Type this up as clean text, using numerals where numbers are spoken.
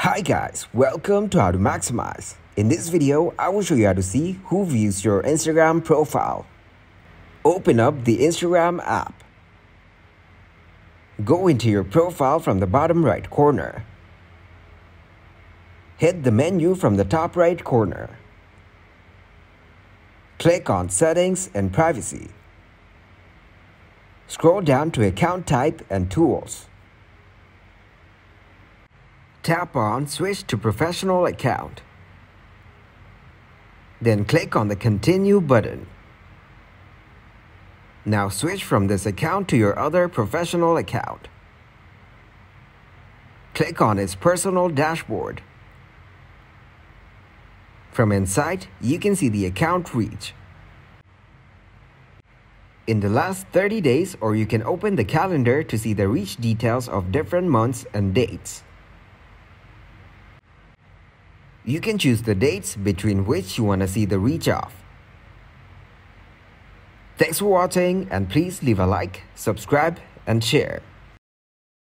Hi guys, welcome to How to Maximize. In this video, I will show you how to see who views your Instagram profile. Open up the Instagram app. Go into your profile from the bottom right corner. Hit the menu from the top right corner. Click on Settings and Privacy. Scroll down to Account Type and Tools. Tap on Switch to Professional Account. Then click on the Continue button. Now switch from this account to your other professional account. Click on its personal dashboard. From inside, you can see the account reach in the last 30 days, or you can open the calendar to see the reach details of different months and dates. You can choose the dates between which you want to see the reach of. Thanks for watching, and please leave a like, subscribe, and share.